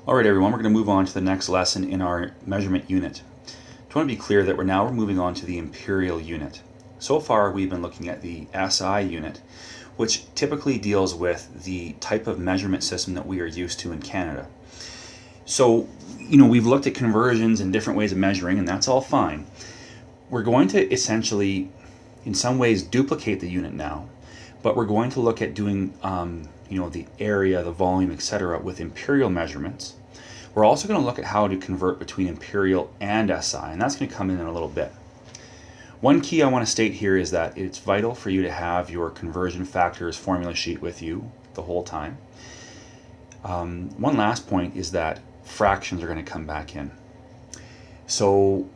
All right, everyone, we're going to move on to the next lesson in our measurement unit. I want to be clear that we're moving on to the imperial unit. So far, we've been looking at the SI unit, which typically deals with the type of measurement system that we are used to in Canada. So, we've looked at conversions and different ways of measuring, and that's all fine. We're going to essentially, in some ways, duplicate the unit now, but we're going to look at doing the area, the volume, etc. with imperial measurements. We're also going to look at how to convert between imperial and SI, and that's going to come in a little bit. One key I want to state here is that it's vital for you to have your conversion factors formula sheet with you the whole time. One last point is that fractions are going to come back in. So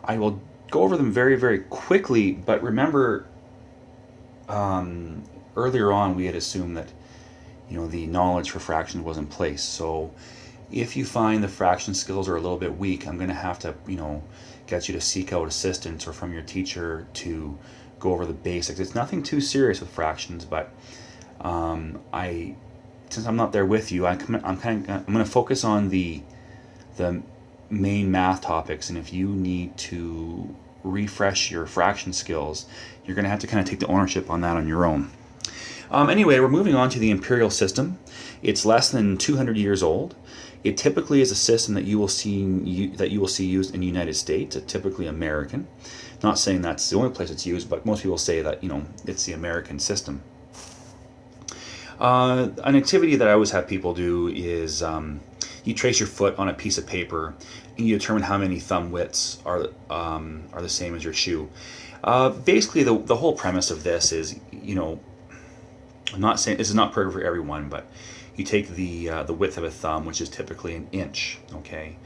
I will go over them very, very quickly, but remember earlier on we had assumed that the knowledge for fractions was in place. So if you find the fraction skills are a little bit weak, I'm going to have to get you to seek out assistance or from your teacher to go over the basics. It's nothing too serious with fractions, but since I'm not there with you, I'm going to focus on the main math topics, and if you need to refresh your fraction skills, you're going to have to kind of take the ownership on that on your own. Anyway, we're moving on to the imperial system. It's less than 200 years old. It typically is a system that you will see used in the United States. It's typically American. Not saying that's the only place it's used, but most people say that it's the American system. An activity that I always have people do is you trace your foot on a piece of paper and you determine how many thumb widths are the same as your shoe. Basically, the whole premise of this is, I'm not saying this is not perfect for everyone, but you take the width of a thumb, which is typically an inch, okay,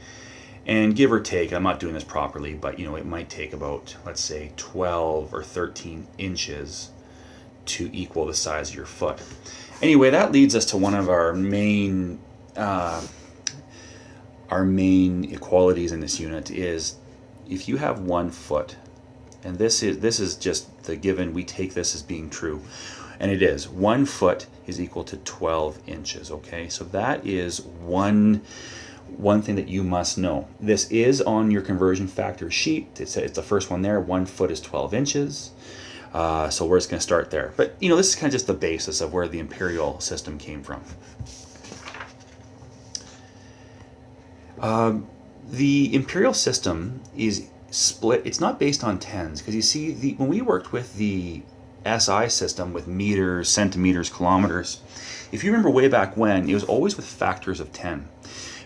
and give or take, I'm not doing this properly, but it might take about, let's say, 12 or 13 inches to equal the size of your foot. Anyway, that leads us to one of our main equalities in this unit is if you have 1 foot, and this is just the given, we take this as being true, and it is 1 foot is equal to 12 inches. Okay, so that is one thing that you must know. This is on your conversion factor sheet. It's the first one there. 1 foot is 12 inches. So we're just going to start there. But this is kind of just the basis of where the imperial system came from. The imperial system is split. It's not based on tens, because you see, when we worked with the SI system with meters, centimeters, kilometers, if you remember way back when, it was always with factors of 10.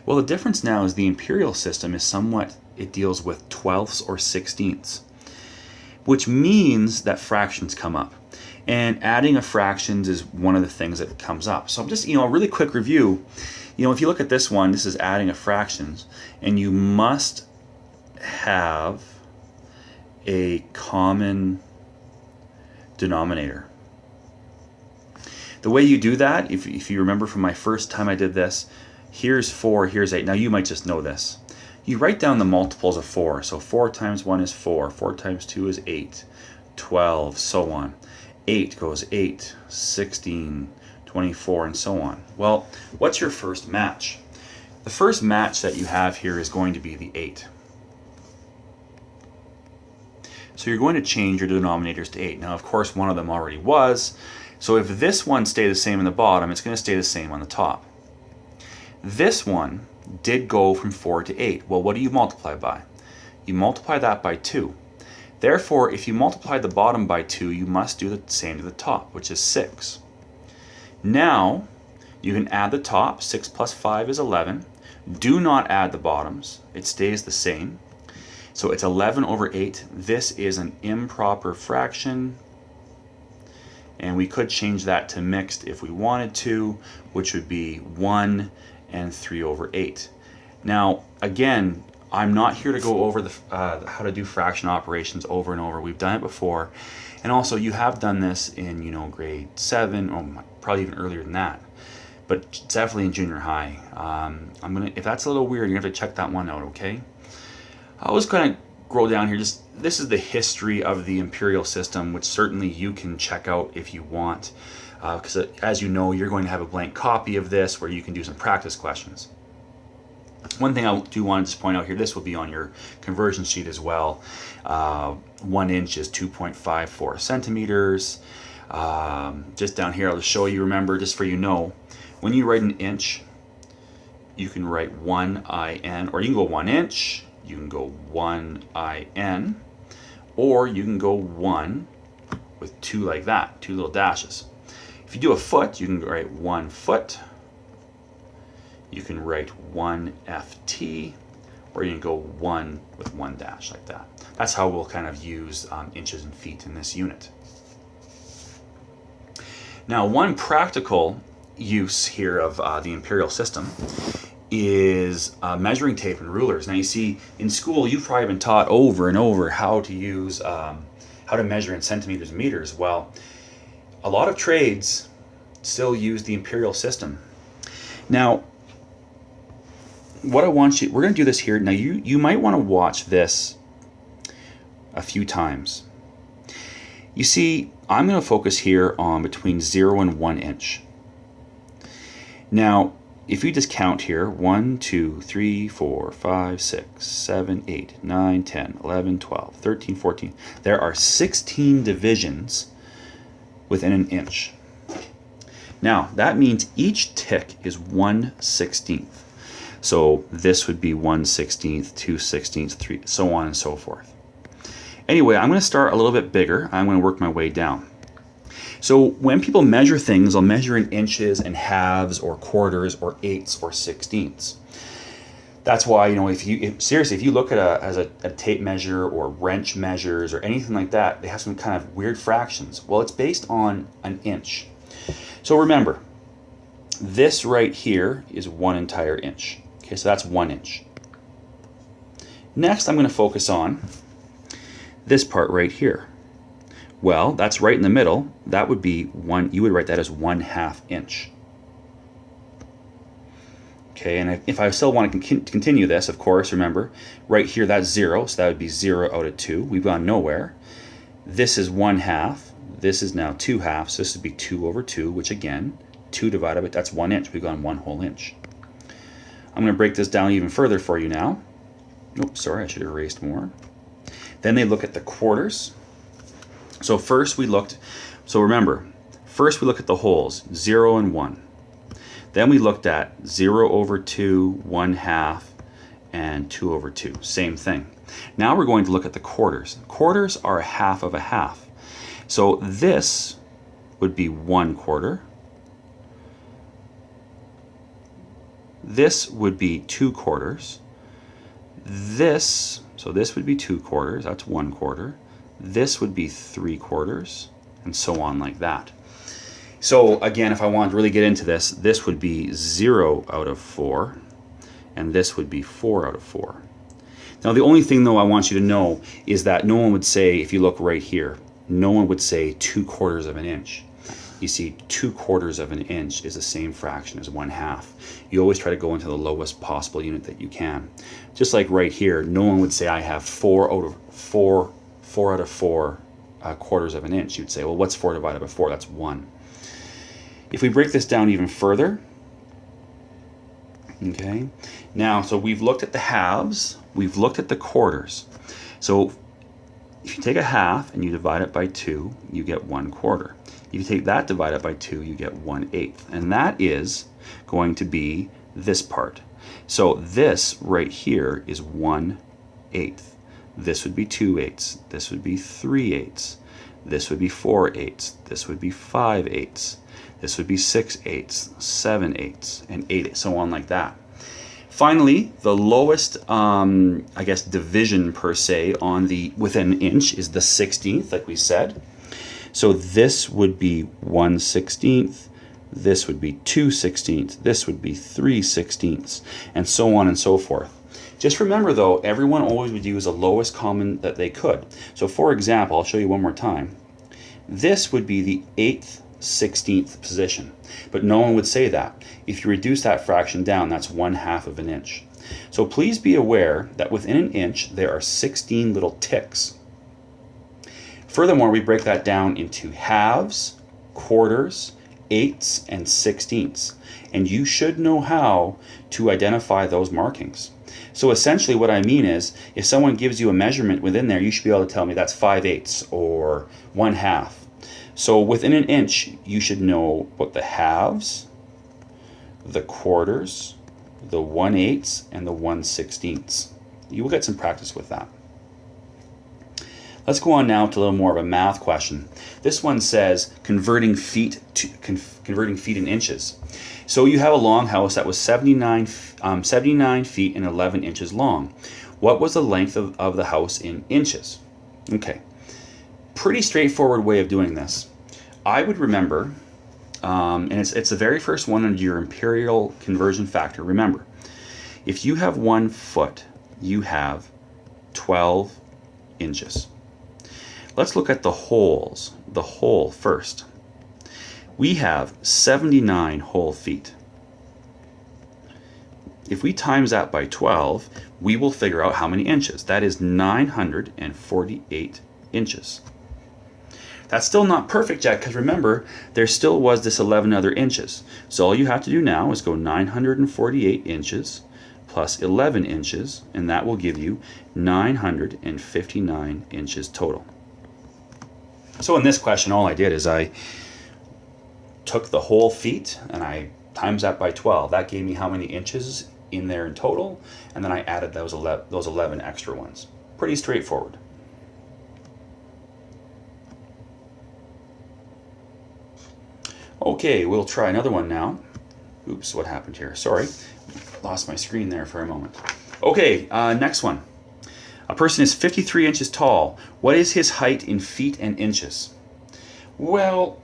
Well, the difference now is the imperial system is it deals with twelfths or sixteenths, which means that fractions come up. And adding of fractions is one of the things that comes up. So just, a really quick review. If you look at this one, this is adding of fractions, and you must have a common denominator. The way you do that, if you remember from my first time I did this, here's 4, here's 8. Now you might just know this. You write down the multiples of 4. So 4 times 1 is 4. 4 times 2 is 8. 12, so on. 8 goes 8, 16, 24, and so on. Well, what's your first match? The first match that you have here is going to be the 8. So you're going to change your denominators to 8. Now, of course, one of them already was. So if this one stayed the same in the bottom, it's going to stay the same on the top. This one did go from 4 to 8. Well, what do you multiply by? You multiply that by 2. Therefore, if you multiply the bottom by 2, you must do the same to the top, which is 6. Now, you can add the top. 6 plus 5 is 11. Do not add the bottoms. It stays the same. So it's 11 over 8. This is an improper fraction. And we could change that to mixed if we wanted to, which would be 1 and 3 over 8. Now, again, I'm not here to go over how to do fraction operations over and over. We've done it before. And also, you have done this in, grade 7, or probably even earlier than that. But definitely in junior high. If that's a little weird, you're going to have to check that one out, okay? I was going to scroll down here. This is the history of the imperial system, which certainly you can check out if you want. because as you know, you're going to have a blank copy of this where you can do some practice questions. One thing I do want to just point out here, this will be on your conversion sheet as well. 1 inch is 2.54 centimeters. Just down here, I'll just show you, remember, just for you know, when you write an inch, you can write 1 IN, or you can go 1 inch, you can go 1 IN, or you can go 1 with 2 like that, 2 little dashes. If you do a foot, you can write 1 foot. You can write 1 FT, or you can go 1 with 1 dash like that. That's how we'll kind of use inches and feet in this unit. Now, one practical use here of the imperial system is measuring tape and rulers. Now, you see, in school, you've probably been taught over and over how to use, how to measure in centimeters and meters. Well, a lot of trades still use the imperial system. Now, what I want you, we're going to do this here. Now, you might want to watch this a few times. You see, I'm going to focus here on between 0 and 1 inch. Now, if you just count here, 1, 2, 3, 4, 5, 6, 7, 8, 9, 10, 11, 12, 13, 14. There are 16 divisions within an inch. Now, that means each tick is 1/16. So this would be 1/16, 2/16, 3, so on and so forth. Anyway, I'm going to start a little bit bigger. I'm going to work my way down. So when people measure things, they'll measure in inches and halves or quarters or eighths or sixteenths. That's why, you know, if you look at a tape measure or wrench measures or anything like that, they have some kind of weird fractions. Well, it's based on an inch. So remember, this right here is 1 entire inch. Okay, so that's 1 inch. Next, I'm going to focus on this part right here. Well, that's right in the middle. That would be you would write that as 1/2 inch. Okay, and if I still want to continue this, of course, remember, right here that's 0, so that would be 0 out of 2. We've gone nowhere. This is 1/2. This is now 2/2, so this would be 2/2, which again, 2 divided by, that's 1 inch. We've gone 1 whole inch. I'm going to break this down even further for you now. Oops, sorry, I should have erased more. Then they look at the quarters. So first we looked at the holes, 0 and 1. Then we looked at 0/2, 1/2, and 2/2. Same thing. Now we're going to look at the quarters. Quarters are 1/2 of a half. So this would be 1/4. This would be 2/4. So this would be 2/4, that's 1/4. This would be 3/4, and so on like that. So again, if I want to really get into this, this would be 0 out of 4, and this would be 4 out of 4. Now the only thing though I want you to know is that no one would say, if you look right here, no one would say 2/4 of an inch. You see, 2/4 of an inch is the same fraction as 1/2. You always try to go into the lowest possible unit that you can. Just like right here, no one would say I have 4 out of 4 quarters of an inch. You'd say, well, what's 4 divided by 4? That's 1. If we break this down even further, okay, now, so we've looked at the halves, we've looked at the quarters. So if you take a half and you divide it by 2, you get 1/4. If you take that divided by 2, you get 1/8. And that is going to be this part. So this right here is 1/8. This would be 2/8. This would be 3/8. This would be 4/8. This would be 5/8. This would be 6/8, 7/8, and 8/8, so on like that. Finally, the lowest, I guess, division per se on the within an inch is the 16th, like we said. So this would be 1/16, this would be 2/16, this would be 3/16, and so on and so forth. Just remember though, everyone always would use the lowest common that they could. So for example, I'll show you one more time. This would be the 1/8 16th position, but no one would say that. If you reduce that fraction down, that's 1/2 of an inch. So please be aware that within an inch, there are 16 little ticks. Furthermore, we break that down into halves, quarters, eighths and sixteenths. And you should know how to identify those markings. So essentially what I mean is, if someone gives you a measurement within there, you should be able to tell me that's 5/8 or 1/2. So within an inch, you should know what the halves, the quarters, the 1/8, and the 1/16. You will get some practice with that. Let's go on now to a little more of a math question. This one says converting feet in inches. So you have a long house that was 79 feet and 11 inches long. What was the length of the house in inches? Okay, pretty straightforward way of doing this. I would remember, and it's the very first one under your imperial conversion factor. Remember, if you have 1 foot, you have 12 inches. Let's look at the holes, the whole first. We have 79 whole feet. If we times that by 12, we will figure out how many inches. That is 948 inches. That's still not perfect yet, because remember, there still was this 11 other inches. So all you have to do now is go 948 inches plus 11 inches, and that will give you 959 inches total. So in this question, all I did is I took the whole feet and I times that by 12. That gave me how many inches in there in total, and then I added those 11 extra ones. Pretty straightforward. Okay, we'll try another one now. Oops, what happened here? Sorry, lost my screen there for a moment. Okay, next one. A person is 53 inches tall. What is his height in feet and inches? Well,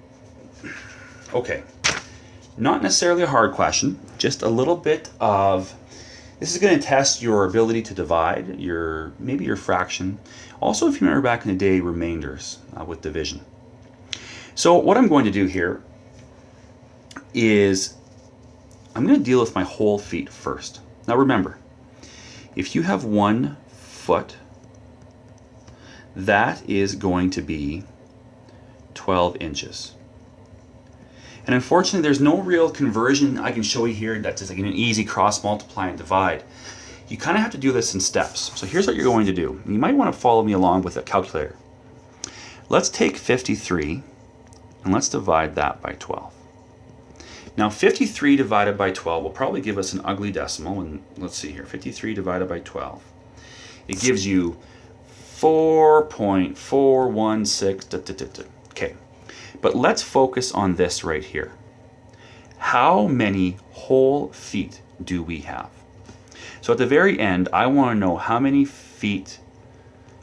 okay. Not necessarily a hard question, just a little bit of, this is going to test your ability to divide, maybe your fraction. Also, if you remember back in the day, remainders with division. So what I'm going to do here is I'm going to deal with my whole feet first. Now remember, if you have 1 foot, that is going to be 12 inches. And unfortunately, there's no real conversion I can show you here that's just like an easy cross multiply and divide. You kind of have to do this in steps. So here's what you're going to do. You might want to follow me along with a calculator. Let's take 53 and let's divide that by 12. Now 53 divided by 12 will probably give us an ugly decimal, and let's see here, 53 divided by 12. It gives you 4.416. Okay, but let's focus on this right here. How many whole feet do we have? So at the very end, I want to know how many feet,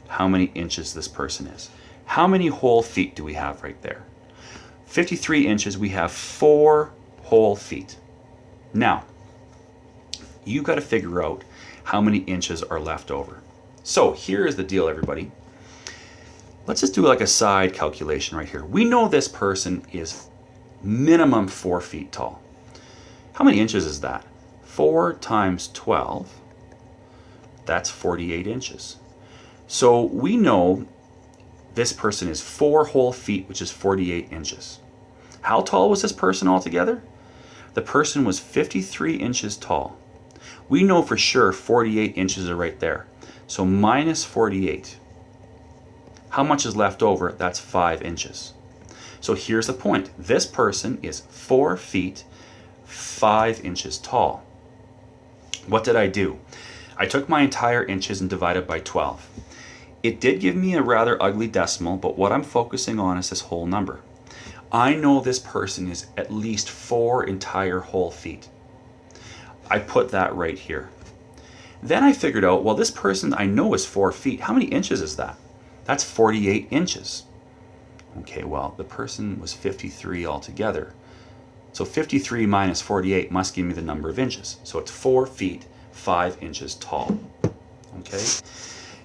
how many inches this person is. How many whole feet do we have right there? 53 inches, we have 4 whole feet. Now, you've got to figure out how many inches are left over. So here is the deal, everybody. Let's just do like a side calculation right here. We know this person is minimum 4 feet tall. How many inches is that? 4 times 12, that's 48 inches. So we know this person is 4 whole feet, which is 48 inches. How tall was this person altogether? The person was 53 inches tall. We know for sure 48 inches are right there. So minus 48. How much is left over? That's 5 inches. So here's the point. This person is 4 feet, 5 inches tall. What did I do? I took my entire inches and divided by 12. It did give me a rather ugly decimal, but what I'm focusing on is this whole number. I know this person is at least 4 entire whole feet. I put that right here. Then I figured out, well, this person I know is 4 feet. How many inches is that? That's 48 inches. Okay, well, the person was 53 altogether. So 53 minus 48 must give me the number of inches. So it's 4 feet, 5 inches tall. Okay?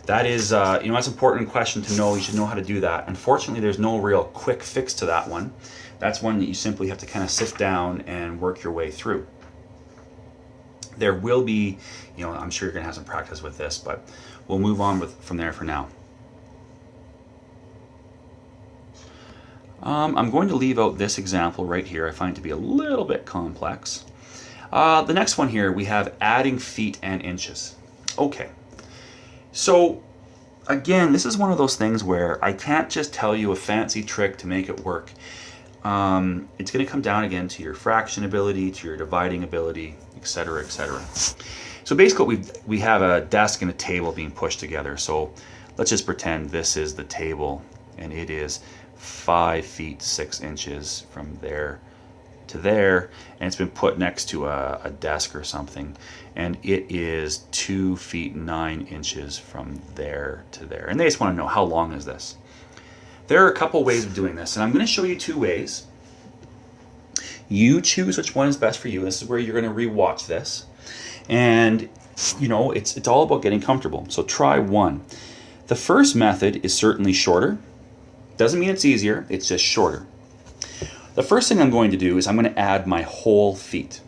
That is, that's an important question to know. You should know how to do that. Unfortunately, there's no real quick fix to that one. That's one that you simply have to kind of sit down and work your way through. There will be, I'm sure you're going to have some practice with this, but we'll move on from there for now. I'm going to leave out this example right here. I find it to be a little bit complex. The next one here, we have adding feet and inches. Okay, so again, this is one of those things where I can't just tell you a fancy trick to make it work. It's going to come down again to your fraction ability, to your dividing ability, etc., etc. So basically we have a desk and a table being pushed together. So let's just pretend this is the table and it is 5 feet 6 inches from there to there, and it's been put next to a desk or something, and it is 2 feet 9 inches from there to there. And they just want to know, how long is this? There are a couple ways of doing this, and I'm going to show you 2 ways. You choose which one is best for you. This is where you're going to re-watch this. And, you know, it's all about getting comfortable. So try one. The first method is certainly shorter. Doesn't mean it's easier, it's just shorter. The first thing I'm going to do is I'm going to add my whole feet.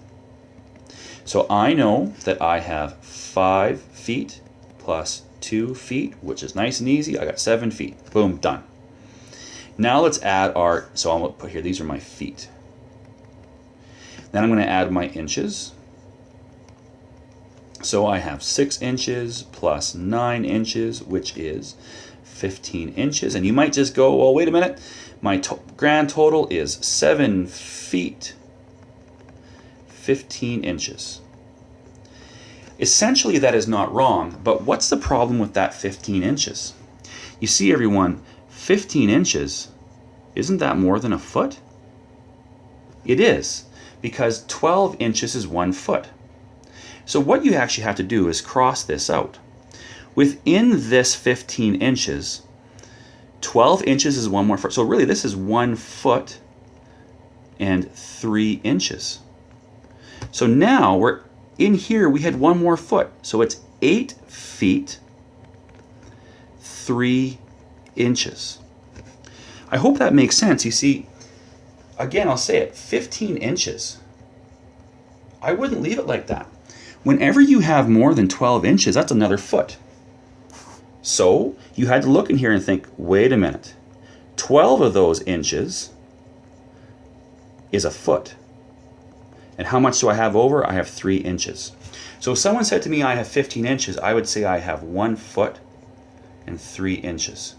So I know that I have 5 feet plus 2 feet, which is nice and easy. I got 7 feet. Boom, done. Now let's add so I'm going to put here, these are my feet. Then I'm going to add my inches. So I have 6 inches plus 9 inches, which is 15 inches. And you might just go, well, wait a minute. My grand total is 7 feet, 15 inches. Essentially, that is not wrong, but what's the problem with that 15 inches? You see, everyone, 15 inches, isn't that more than a foot? It is, because 12 inches is 1 foot. So what you actually have to do is cross this out. Within this 15 inches, 12 inches is 1 more foot. So really this is 1 foot and 3 inches. So now we're in here, we had 1 more foot. So it's 8 feet, 3 inches. I hope that makes sense. You see, again, I'll say it, 15 inches. I wouldn't leave it like that. Whenever you have more than 12 inches, that's another foot. So you had to look in here and think, wait a minute, 12 of those inches is a foot. And how much do I have over? I have 3 inches. So if someone said to me I have 15 inches, I would say I have 1 foot and 3 inches.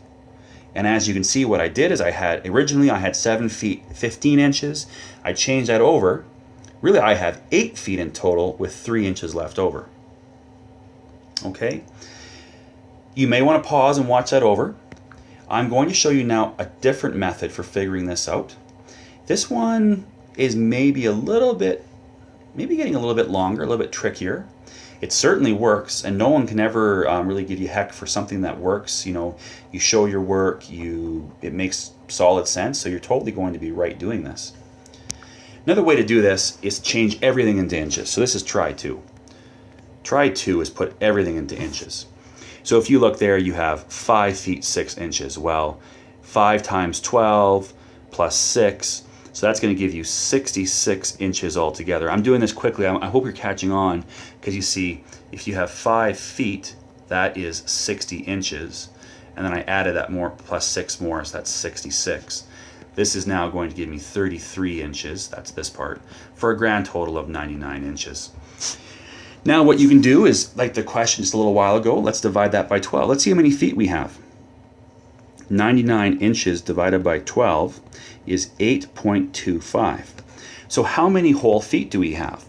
And as you can see, what I did is originally I had 7 feet, 15 inches. I changed that over. Really, I have 8 feet in total with 3 inches left over. Okay? You may want to pause and watch that over. I'm going to show you now a different method for figuring this out. This one is maybe getting a little bit longer, a little bit trickier. It certainly works, and no one can ever really give you heck for something that works. You know, you show your work, it makes solid sense, so you're totally going to be right doing this. Another way to do this is to change everything into inches. So this is try 2. Try 2 is put everything into inches. So if you look there, you have 5 feet 6 inches. Well, 5 times 12 plus 6, so that's going to give you 66 inches altogether. I'm doing this quickly. I hope you're catching on, because you see, if you have 5 feet, that is 60 inches. And then I added that more plus 6 more, so that's 66. This is now going to give me 33 inches, that's this part, for a grand total of 99 inches. Now what you can do is, like the question just a little while ago, let's divide that by 12. Let's see how many feet we have. 99 inches divided by 12 is 8.25. So how many whole feet do we have?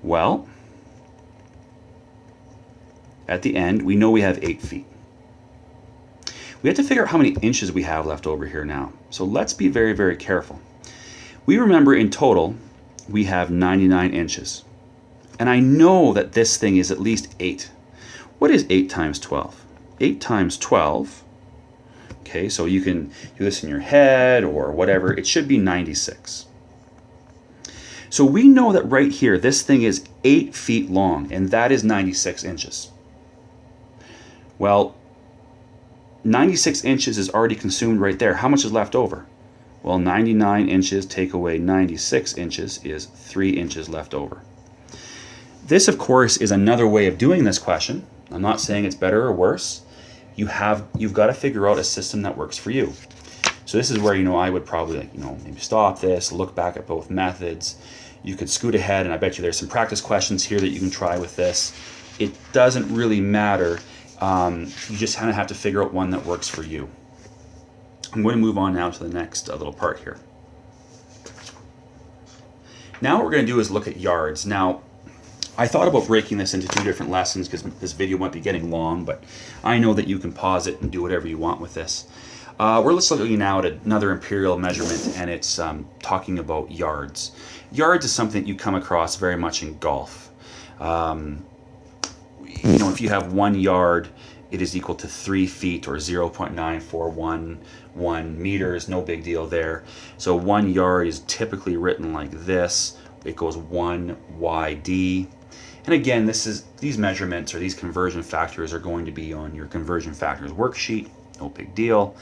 Well, at the end, we know we have 8 feet. We have to figure out how many inches we have left over here now. So let's be very, very careful. We remember in total, we have 99 inches. And I know that this thing is at least 8. What is 8 times 12? 8 times 12, okay, so you can do this in your head or whatever, it should be 96. So we know that right here, this thing is 8 feet long, and that is 96 inches. Well, 96 inches is already consumed right there. How much is left over? Well, 99 inches take away 96 inches is 3 inches left over. This, of course, is another way of doing this question. I'm not saying it's better or worse. You've got to figure out a system that works for you. So So this is where, I would probably, maybe stop this, look back at both methods. You could scoot ahead, and I bet you there's some practice questions here that you can try with this. It doesn't really matter. You just kind of have to figure out one that works for you. I'm going to move on now to the next little part here. Now what we're going to do is look at yards. Now, I thought about breaking this into 2 different lessons because this video might be getting long, but I know that you can pause it and do whatever you want with this. We're looking now at another imperial measurement, and it's talking about yards. Yards is something that you come across very much in golf. If you have 1 yard, it is equal to 3 feet or 0.9411 meters, no big deal there. So 1 yard is typically written like this. It goes 1 YD. And again, these measurements or these conversion factors are going to be on your conversion factors worksheet, no big deal.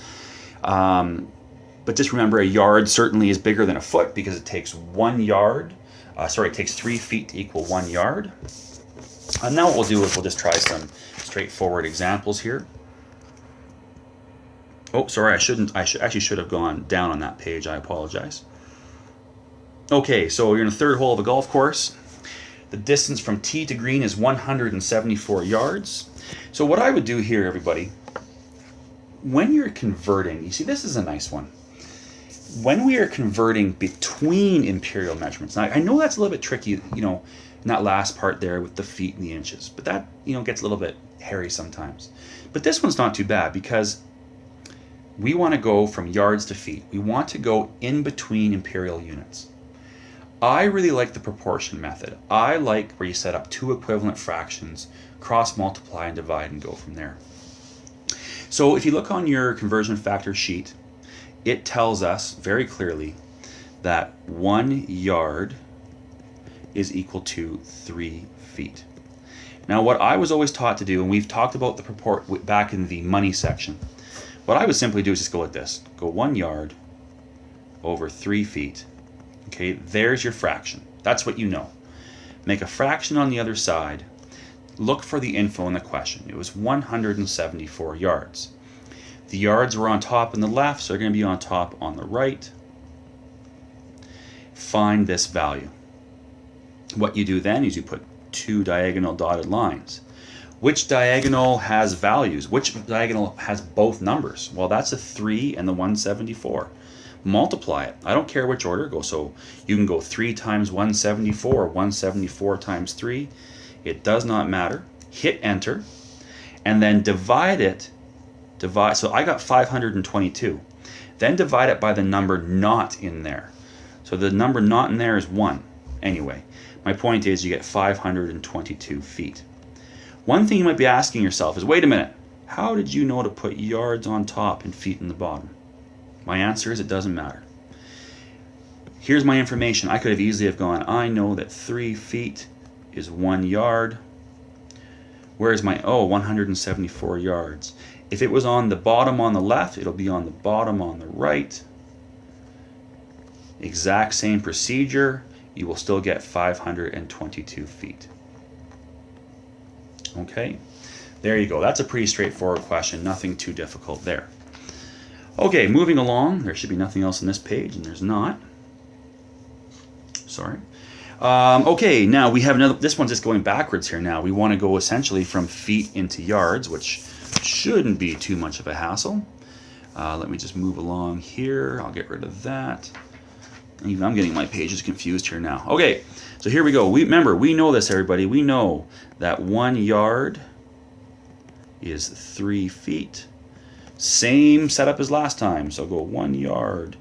But just remember, a yard certainly is bigger than a foot because it takes 1 yard. It takes 3 feet to equal 1 yard. And now what we'll do is we'll just try some straightforward examples here. Oh, sorry, I actually should have gone down on that page. I apologize. Okay, so you're in the 3rd hole of a golf course. The distance from tee to green is 174 yards. So what I would do here, everybody, when you're converting, you see this is a nice one. When we are converting between imperial measurements, now I know that's a little bit tricky, in that last part there with the feet and the inches, but that, gets a little bit hairy sometimes. But this one's not too bad because we want to go from yards to feet. We want to go in between imperial units. I really like the proportion method. I like where you set up 2 equivalent fractions, cross multiply and divide and go from there. So if you look on your conversion factor sheet, it tells us very clearly that 1 yard is equal to 3 feet. Now what I was always taught to do, and we've talked about the purport back in the money section, what I would simply do is just go like this. Go 1 yard over 3 feet. Okay, there's your fraction. That's what you know. Make a fraction on the other side. Look for the info in the question. It was 174 yards. The yards were on top on the left, so they're going to be on top on the right. Find this value. What you do then is you put 2 diagonal dotted lines. Which diagonal has values? Which diagonal has both numbers? Well, that's a 3 and the 174. Multiply it. I don't care which order it goes. So you can go 3 times 174 or 174 times 3. It does not matter. Hit enter and then divide it. So I got 522. Then divide it by the number not in there. So the number not in there is 1. Anyway, my point is you get 522 feet. One thing you might be asking yourself is, wait a minute, how did you know to put yards on top and feet in the bottom? My answer is it doesn't matter. Here's my information. I could have easily have gone, I know that 3 feet is 1 yard. Where's my, 174 yards. If it was on the bottom on the left, it'll be on the bottom on the right. Exact same procedure. You will still get 522 feet. Okay, there you go. That's a pretty straightforward question. Nothing too difficult there. Okay, moving along. There should be nothing else on this page, and there's not. Sorry. Okay, now we have another. This one's just going backwards here now. We want to go essentially from feet into yards, which shouldn't be too much of a hassle. Let me just move along here. I'll get rid of that. Even I'm getting my pages confused here now. Okay, so here we go. Remember, we know this, everybody. We know that 1 yard is 3 feet. Same setup as last time. So go 1 yard,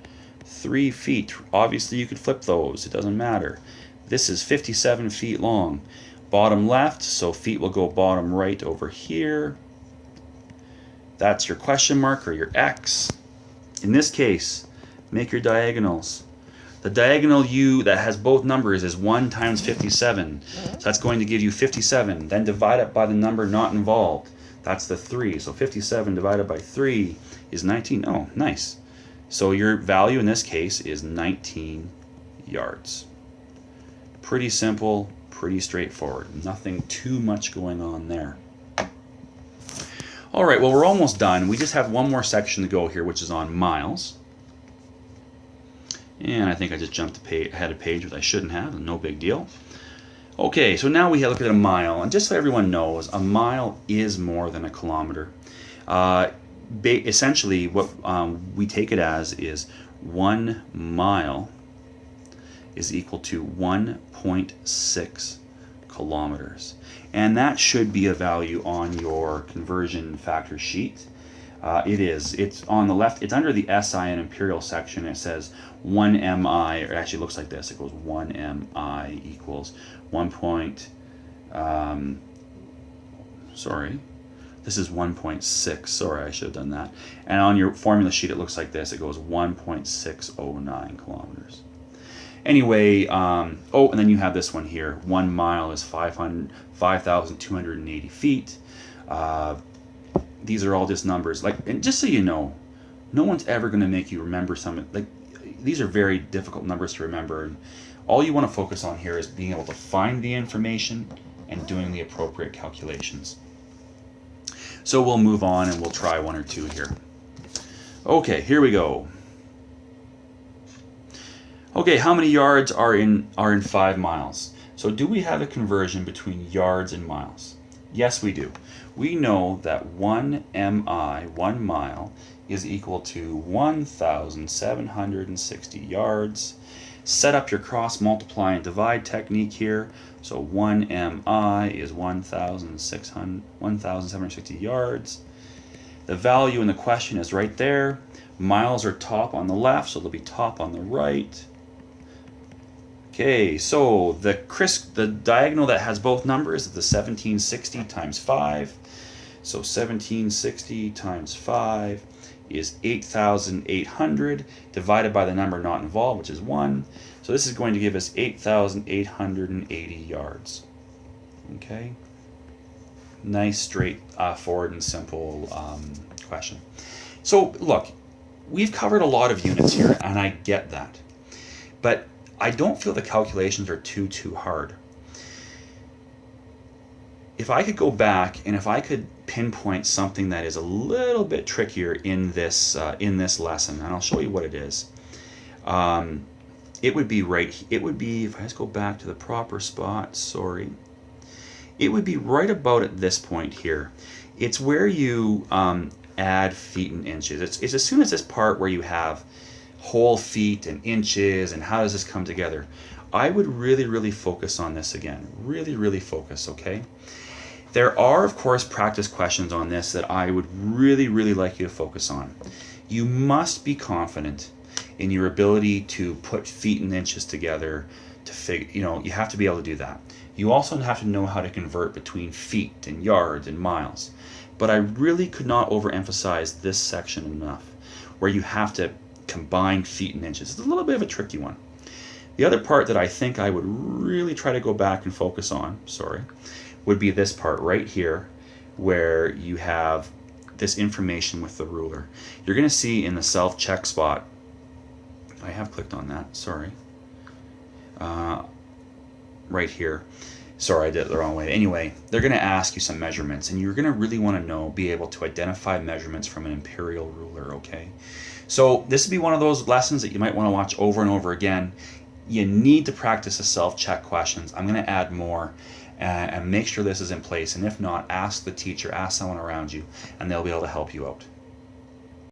3 feet. Obviously, you could flip those. It doesn't matter. This is 57 feet long. Bottom left, so feet will go bottom right over here. That's your question mark or your X. In this case, make your diagonals. The diagonal U that has both numbers is 1 times 57. So that's going to give you 57. Then divide it by the number not involved. That's the 3. So 57 divided by 3 is 19. Oh, nice. So your value in this case is 19 yards. Pretty simple, pretty straightforward. Nothing too much going on there. All right, well, we're almost done. We just have one more section to go here, which is on miles. And I think I just jumped ahead a page, which I shouldn't have, no big deal. Okay, so now we look at a mile, and just so everyone knows, a mile is more than a kilometer. Essentially, what we take it as is 1 mile is equal to 1.6 kilometers. And that should be a value on your conversion factor sheet. It is. It's on the left. It's under the SI and Imperial section. It says 1 MI, or actually it looks like this. It goes 1 MI equals 1. Sorry. This is 1.6. Sorry, I should have done that. And on your formula sheet, it looks like this. It goes 1.609 kilometers. Anyway, and then you have this one here. 1 mile is 5,280 feet. These are all just numbers. And just so you know, no one's ever going to make you remember these are very difficult numbers to remember. And all you want to focus on here is being able to find the information and doing the appropriate calculations. So we'll move on and we'll try one or two here. Okay, here we go. Okay, how many yards are in 5 miles? So do we have a conversion between yards and miles? Yes, we do. We know that 1 MI, 1 mile, is equal to 1,760 yards. Set up your cross multiply and divide technique here. So 1 MI is 1,760 yards. The value in the question is right there. Miles are top on the left, so they'll be top on the right. Okay, so the diagonal that has both numbers is the 1760 times 5. So 1760 times 5 is 8,800 divided by the number not involved, which is 1. So this is going to give us 8,880 yards. Okay, nice, straight forward and simple question. So look, we've covered a lot of units here, and I get that. But I don't feel the calculations are too hard. If I could go back and if I could pinpoint something that is a little bit trickier in this lesson, and I'll show you what it is. It would be if I just go back to the proper spot, sorry. It would be right about at this point here. It's where you add feet and inches. It's as soon as this part where you have whole feet and inches and how does this come together. I would really focus on this again. Really focus, okay? There are, of course, practice questions on this that I would really like you to focus on. You must be confident in your ability to put feet and inches together to figure, you have to be able to do that. You also have to know how to convert between feet and yards and miles. But I really could not overemphasize this section enough, where you have to combine feet and inches. It's a little bit of a tricky one. The other part that I think I would really try to go back and focus on, would be this part right here, where you have this information with the ruler. You're going to see in the self-check spot, I have clicked on that, sorry, right here. Sorry, I did it the wrong way. Anyway, they're going to ask you some measurements, and you're going to really want to be able to identify measurements from an imperial ruler, okay? So this would be one of those lessons that you might want to watch over and over again. You need to practice the self-check questions. I'm going to add more and make sure this is in place. And if not, ask the teacher, ask someone around you, and they'll be able to help you out.